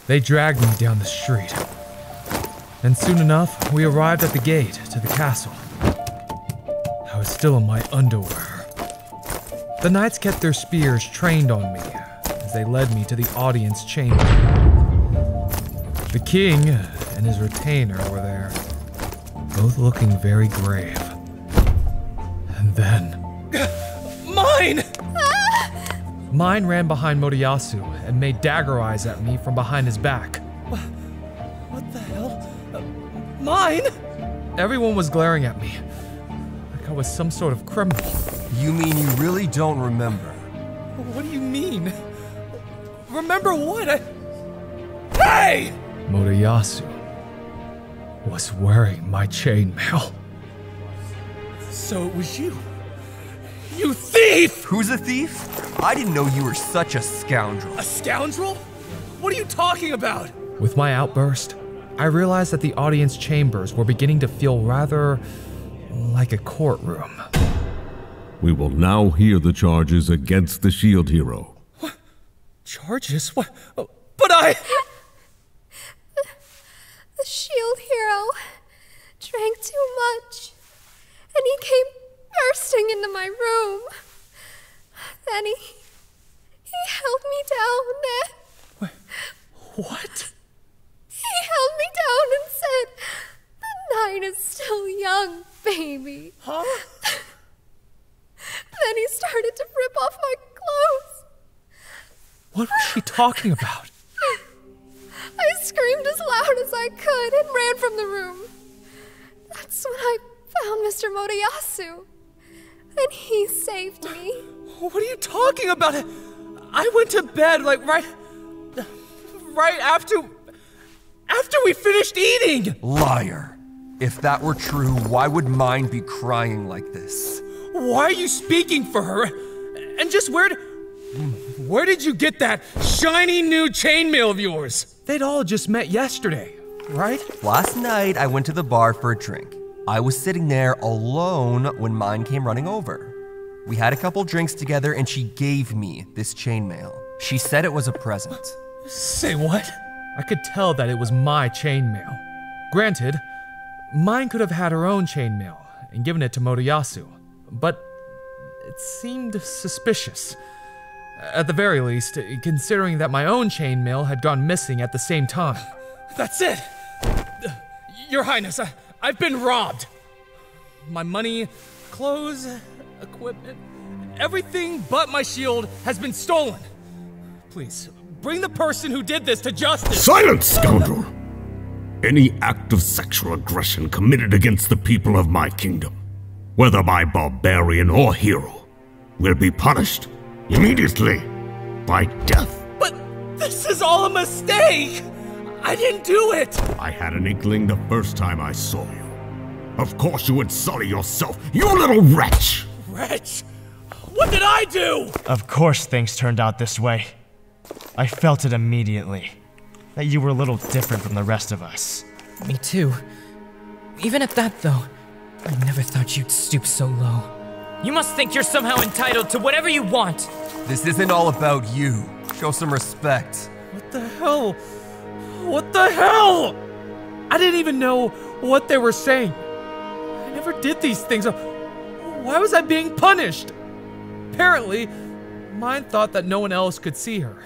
They dragged me down the street. And soon enough, we arrived at the gate to the castle. I was still in my underwear. The knights kept their spears trained on me as they led me to the audience chamber. The king and his retainer were there, both looking very grave. And then... Myne! Myne ran behind Motoyasu and made dagger eyes at me from behind his back. What the hell? Myne? Everyone was glaring at me, like I was some sort of criminal. You mean you really don't remember? What do you mean? Remember what? Hey! Motoyasu was wearing my chainmail. So it was you. You thief! Who's a thief? I didn't know you were such a scoundrel. A scoundrel? What are you talking about? With my outburst, I realized that the audience chambers were beginning to feel rather like a courtroom. We will now hear the charges against the shield hero. What? Charges? What? But I... The shield hero drank too much, and he came bursting into my room. Then he held me down. Wait, what? He held me down and said, "The night is still young, baby." Huh? Then he started to rip off my clothes. What was she talking about? I screamed as loud as I could and ran from the room. That's when I found Mr. Motoyasu, and he saved me. What are you talking about? I went to bed like right after we finished eating. Liar. If that were true, why would Myne be crying like this? Why are you speaking for her? And just where did you get that shiny new chainmail of yours? They'd all just met yesterday, right? Last night, I went to the bar for a drink. I was sitting there alone when Myne came running over. We had a couple drinks together and she gave me this chainmail. She said it was a present. Say what? I could tell that it was my chainmail. Granted, Myne could have had her own chainmail and given it to Motoyasu, but it seemed suspicious. At the very least, considering that my own chainmail had gone missing at the same time. That's it! Your Highness, I've been robbed. My money, clothes, equipment, everything but my shield has been stolen. Please, bring the person who did this to justice. Silence, scoundrel! Any act of sexual aggression committed against the people of my kingdom, whether by barbarian or hero, will be punished immediately by death. But this is all a mistake! I didn't do it! I had an inkling the first time I saw you. Of course you would sully yourself, you little wretch! Wretch? What did I do? Of course things turned out this way. I felt it immediately, that you were a little different from the rest of us. Me too. Even at that, though, I never thought you'd stoop so low. You must think you're somehow entitled to whatever you want. This isn't all about you. Show some respect. What the hell? What the hell? I didn't even know what they were saying. I never did these things. Why was I being punished? Apparently, Myne thought that no one else could see her,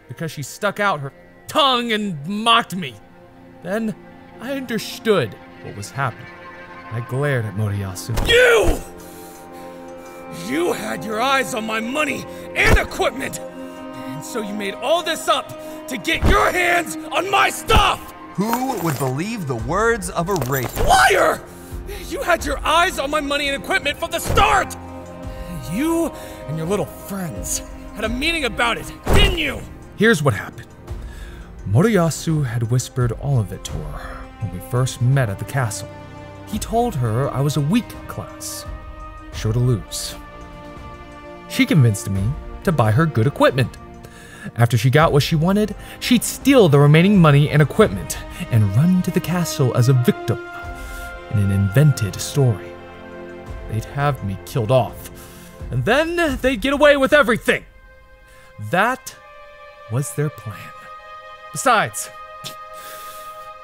because she stuck out her tongue and mocked me. Then I understood what was happening. I glared at Motoyasu. You had your eyes on my money and equipment, and so you made all this up to get your hands on my stuff! Who would believe the words of a rapist? Liar! You had your eyes on my money and equipment from the start! You and your little friends had a meeting about it, didn't you? Here's what happened. Motoyasu had whispered all of it to her when we first met at the castle. He told her I was a weak class, sure to lose. She convinced me to buy her good equipment. After she got what she wanted, she'd steal the remaining money and equipment and run to the castle as a victim in an invented story. They'd have me killed off, and then they'd get away with everything. That was their plan. Besides,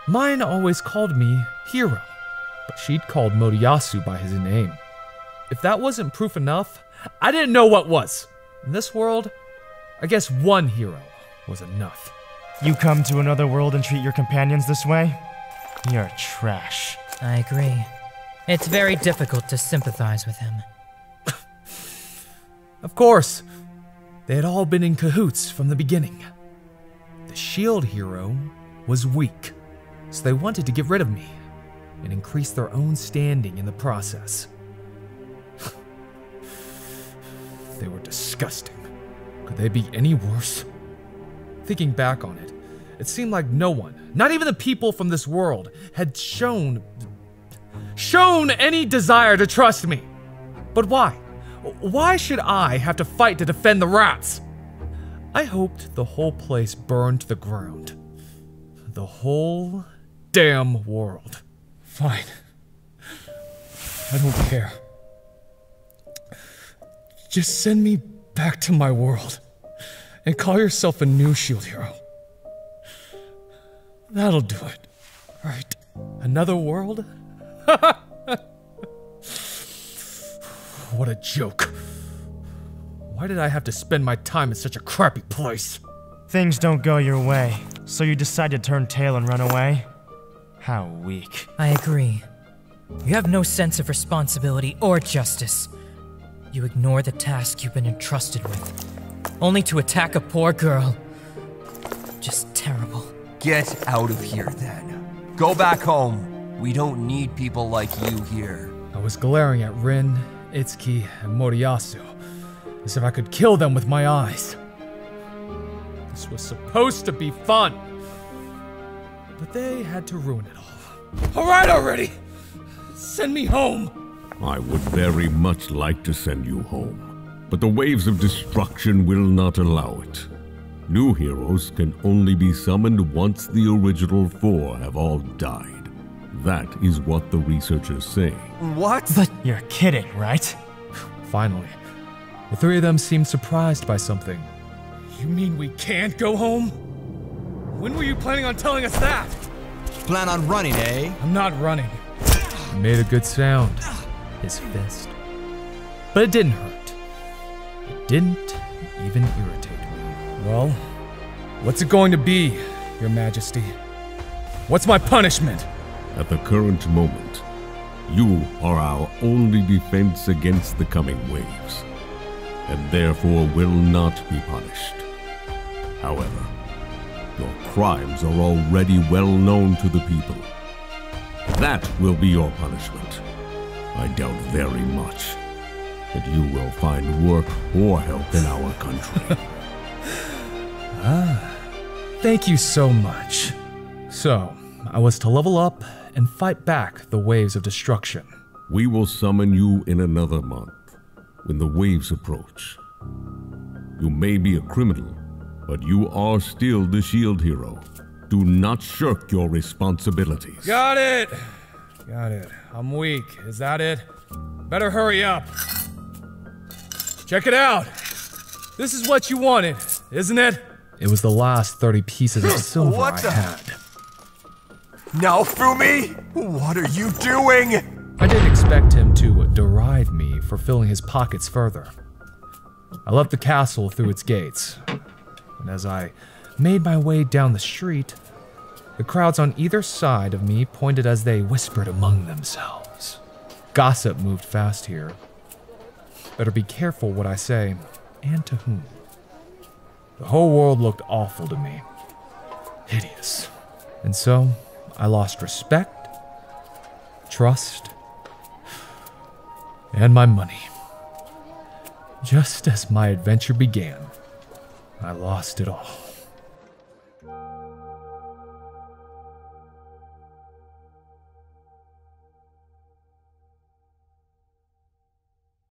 Myne always called me Hero, but she'd called Motoyasu by his name. If that wasn't proof enough, I didn't know what was. In this world, I guess one hero was enough. You come to another world and treat your companions this way? You're trash. I agree. It's very difficult to sympathize with him. Of course, they had all been in cahoots from the beginning. The shield hero was weak, so they wanted to get rid of me and increase their own standing in the process. They were disgusting. Could they be any worse? Thinking back on it, it seemed like no one, not even the people from this world, had shown any desire to trust me. But why? Why should I have to fight to defend the rats? I hoped the whole place burned to the ground. The whole damn world. Fine. I don't care. Just send me back to my world and call yourself a new shield hero. That'll do it. Right. Another world? What a joke. Why did I have to spend my time in such a crappy place? Things don't go your way, so you decide to turn tail and run away? How weak. I agree. You have no sense of responsibility or justice. You ignore the task you've been entrusted with, only to attack a poor girl. Just terrible. Get out of here then. Go back home. We don't need people like you here. I was glaring at Rin, Itsuki, and Motoyasu, as if I could kill them with my eyes. This was supposed to be fun, but they had to ruin it all. All right already! Send me home! I would very much like to send you home, but the waves of destruction will not allow it. New heroes can only be summoned once the original 4 have all died. That is what the researchers say. What? But you're kidding, right? Finally, the three of them seemed surprised by something. You mean we can't go home? When were you planning on telling us that? Plan on running, eh? I'm not running. It made a good sound, his fist. But it didn't hurt. It didn't even irritate me. Well, what's it going to be, Your Majesty? What's my punishment? At the current moment, you are our only defense against the coming waves, and therefore will not be punished. However, your crimes are already well known to the people. That will be your punishment. I doubt very much that you will find work or help in our country. Thank you so much. So, I was to level up and fight back the waves of destruction. We will summon you in another month, when the waves approach. You may be a criminal, but you are still the shield hero. Do not shirk your responsibilities. Got it! Got it. I'm weak. Is that it? Better hurry up. Check it out! This is what you wanted, isn't it? It was the last 30 pieces of silver What I had. Naofumi? What are you doing? I didn't expect him to deride me for filling his pockets further. I left the castle through its gates, and as I made my way down the street, the crowds on either side of me pointed as they whispered among themselves. Gossip moved fast here. Better be careful what I say, and to whom. The whole world looked awful to me. Hideous. And so, I lost respect, trust, and my money. Just as my adventure began, I lost it all.